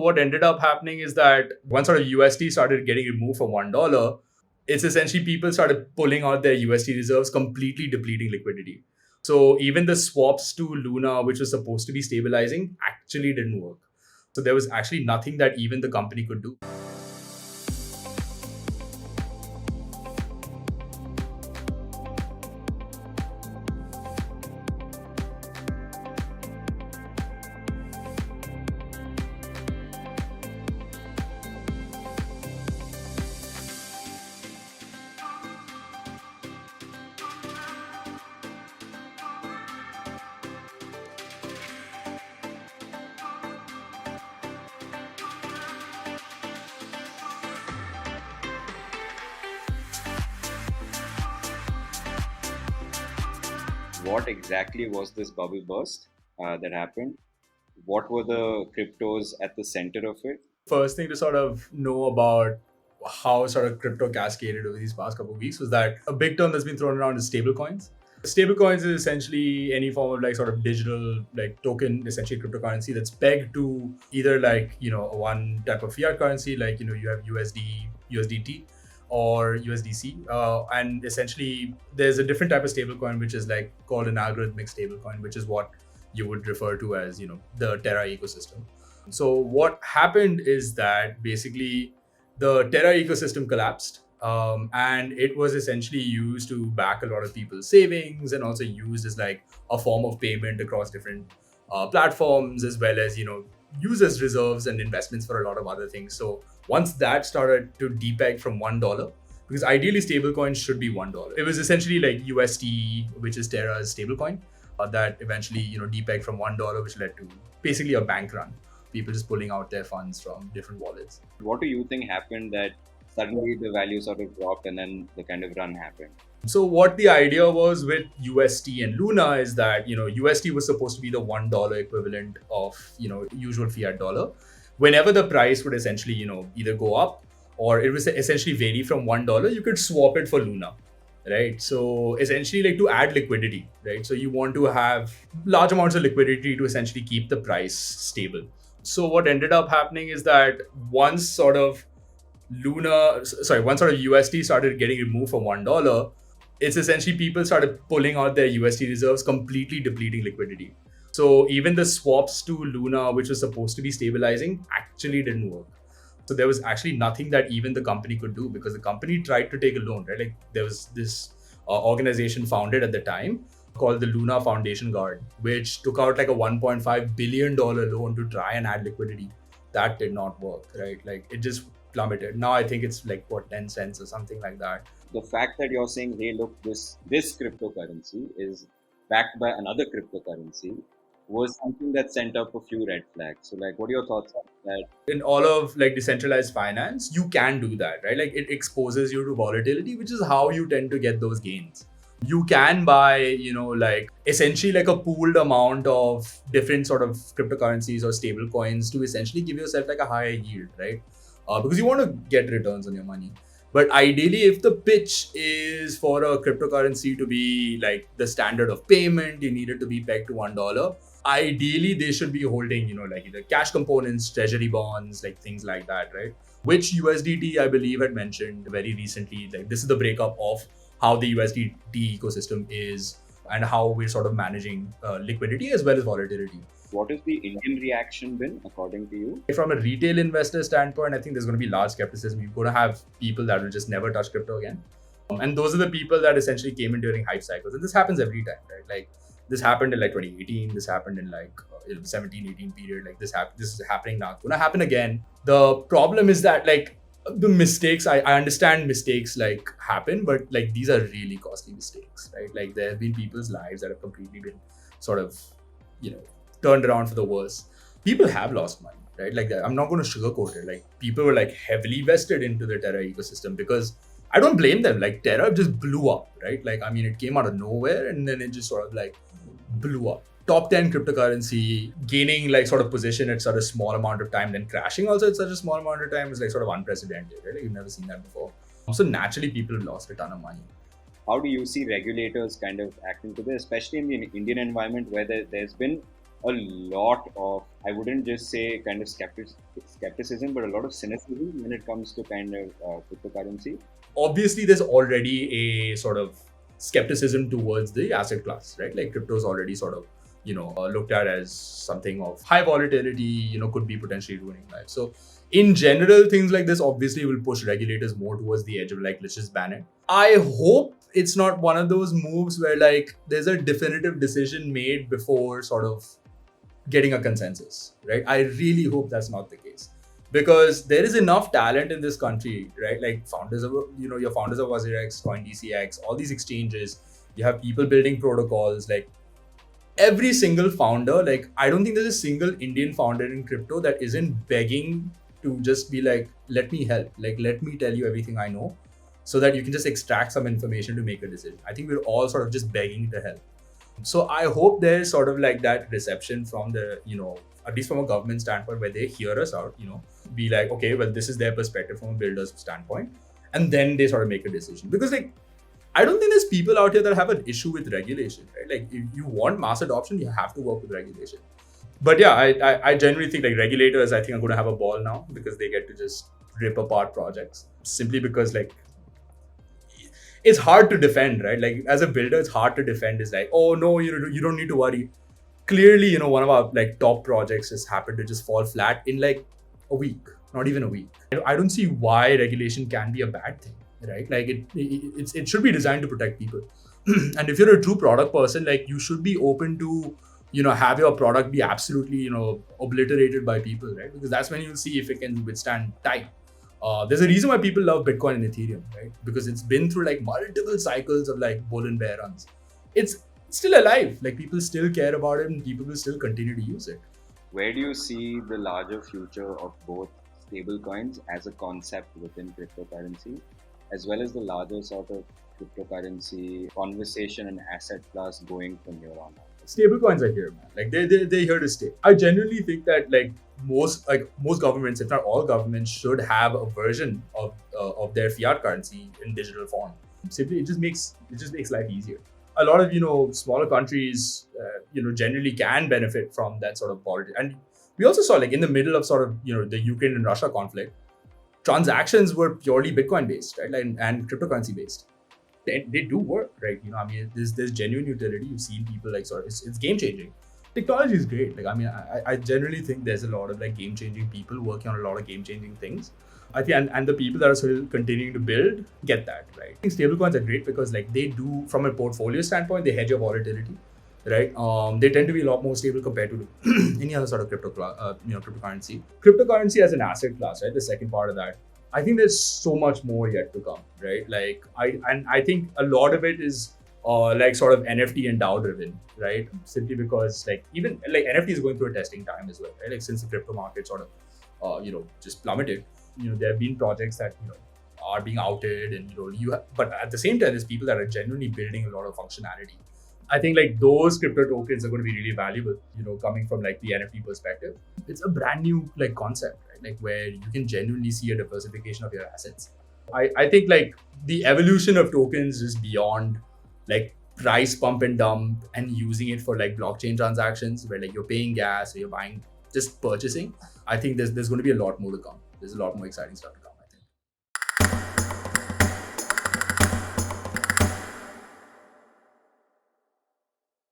what ended up happening is that once sort of USD started getting removed from $1, it's essentially people started pulling out their USD reserves, completely depleting liquidity. So even the swaps to Luna, which was supposed to be stabilizing, actually didn't work. So there was actually nothing that even the company could do. What exactly was this bubble burst that happened? What were the cryptos at the center of it? First thing to sort of know about how sort of crypto cascaded over these past couple of weeks was that a big term that's been thrown around is stablecoins. Stablecoins is essentially any form of like sort of digital like token, essentially cryptocurrency that's pegged to either like one type of fiat currency, like you have USD, USDT, or USDC, and essentially there's a different type of stablecoin which is like called an algorithmic stablecoin, which is what you would refer to as the Terra ecosystem. So what happened is that basically the Terra ecosystem collapsed, and it was essentially used to back a lot of people's savings and also used as like a form of payment across different platforms, as well as use as reserves and investments for a lot of other things. So once that started to depeg from $1, because ideally stablecoins should be $1, it was essentially like UST, which is Terra's stablecoin, that eventually depegged from $1, which led to basically a bank run, people just pulling out their funds from different wallets. What do you think happened that suddenly the value sort of dropped and then the kind of run happened? So what the idea was with UST and Luna is that UST was supposed to be the $1 equivalent of usual fiat dollar. Whenever the price would essentially either go up or it was essentially vary from $1, you could swap it for Luna, right? So essentially like to add liquidity, right? So you want to have large amounts of liquidity to essentially keep the price stable. So what ended up happening is that once sort of once sort of USD started getting removed from $1, it's essentially people started pulling out their USD reserves, completely depleting liquidity. So even the swaps to Luna, which was supposed to be stabilizing, actually didn't work. So there was actually nothing that even the company could do, because the company tried to take a loan, right? Like there was this organization founded at the time called the Luna Foundation Guard, which took out like a $1.5 billion loan to try and add liquidity. That did not work, right? Like it just plummeted. Now I think it's like what, 10 cents or something like that. The fact that you're saying, hey, look, this cryptocurrency is backed by another cryptocurrency was something that sent up a few red flags. So, like, what are your thoughts on that? In all of like decentralized finance, you can do that, right? Like it exposes you to volatility, which is how you tend to get those gains. You can buy like essentially like a pooled amount of different sort of cryptocurrencies or stable coins to essentially give yourself like a higher yield, right? Because you want to get returns on your money. But ideally, if the pitch is for a cryptocurrency to be like the standard of payment, you need it to be pegged to $1. Ideally, they should be holding like either cash components, treasury bonds, like things like that, right? Which USDT, I believe, had mentioned very recently, like this is the breakup of how the USDT ecosystem is and how we're sort of managing liquidity as well as volatility. What has the Indian reaction been, according to you? From a retail investor standpoint, I think there's going to be large skepticism. You're going to have people that will just never touch crypto again. And those are the people that essentially came in during hype cycles. And this happens every time, right? Like this happened in like 2018. This happened in like 17, 18 period. Like this is happening now. It's going to happen again. The problem is that like the mistakes, I understand mistakes like happen, but like these are really costly mistakes, right? Like there have been people's lives that have completely been sort of, turned around for the worse. People have lost money, right? Like I'm not going to sugarcoat it. Like people were like heavily vested into the Terra ecosystem because I don't blame them. Like Terra just blew up, right? Like I mean, it came out of nowhere and then it just sort of like blew up. Top 10 cryptocurrency gaining like sort of position at such a small amount of time, then crashing also at such a small amount of time is like sort of unprecedented, right? Like, you've never seen that before. So naturally, people lost a ton of money. How do you see regulators kind of acting to this, especially in the Indian environment where there's been a lot of I wouldn't just say kind of skepticism, but a lot of cynicism when it comes to kind of cryptocurrency. Obviously there's already a sort of skepticism towards the asset class, right? Like crypto is already sort of looked at as something of high volatility, could be potentially ruining life. So in general, things like this obviously will push regulators more towards the edge of like, let's just ban it. I hope it's not one of those moves where like there's a definitive decision made before sort of getting a consensus, right? I really hope that's not the case, because there is enough talent in this country, right? Like founders of, your founders of WazirX, CoinDCX, all these exchanges, you have people building protocols, like every single founder, like I don't think there's a single Indian founder in crypto that isn't begging to just be like, let me help, like let me tell you everything I know so that you can just extract some information to make a decision. I think we're all sort of just begging to help. So I hope there's sort of like that reception from the, at least from a government standpoint, where they hear us out, be like, okay, well, this is their perspective from a builder's standpoint. And then they sort of make a decision. Because like, I don't think there's people out here that have an issue with regulation, right? Like if you want mass adoption, you have to work with regulation. But yeah, I generally think like regulators, I think are going to have a ball now, because they get to just rip apart projects, simply because like, it's hard to defend, right? Like as a builder, it's hard to defend. It's like, oh no, you don't need to worry. Clearly, one of our like top projects just happened to just fall flat in like a week, not even a week. I don't see why regulation can be a bad thing, right? Like it should be designed to protect people. And if you're a true product person, like you should be open to, have your product be absolutely, obliterated by people, right? Because that's when you'll see if it can withstand time. There's a reason why people love Bitcoin and Ethereum, right? Because it's been through like multiple cycles of like bull and bear runs. It's still alive. Like people still care about it and people will still continue to use it. Where do you see the larger future of both stablecoins as a concept within cryptocurrency, as well as the larger sort of cryptocurrency conversation and asset class going from here on out? Stablecoins are here, man. Like they're here to stay. I genuinely think that like most governments, if not all governments, should have a version of their fiat currency in digital form. Simply, it just makes life easier. A lot of smaller countries, generally can benefit from that sort of policy. And we also saw like in the middle of sort of the Ukraine and Russia conflict, transactions were purely Bitcoin based, right? Like, and cryptocurrency based. They do work, right? I mean, there's genuine utility. You've seen people like sort of it's game changing. Technology is great. Like, I mean, I generally think there's a lot of like game changing people working on a lot of game changing things. I think, and the people that are still continuing to build get that, right? I think stablecoins are great because like they do, from a portfolio standpoint, they hedge your volatility, right? They tend to be a lot more stable compared to any other sort of cryptocurrency. Cryptocurrency as an asset class, right? The second part of that. I think there's so much more yet to come, right? Like I think a lot of it is like sort of NFT and DAO driven, right? Simply because like even like NFT is going through a testing time as well, right? Like since the crypto market sort of just plummeted, there have been projects that are being outed, and but at the same time, there's people that are genuinely building a lot of functionality. I think like those crypto tokens are going to be really valuable, coming from like the NFT perspective. It's a brand new like concept, right? Like where you can genuinely see a diversification of your assets. I think like the evolution of tokens is beyond like price pump and dump and using it for like blockchain transactions where like you're paying gas or you're buying, just purchasing. I think there's going to be a lot more to come. There's a lot more exciting stuff to come.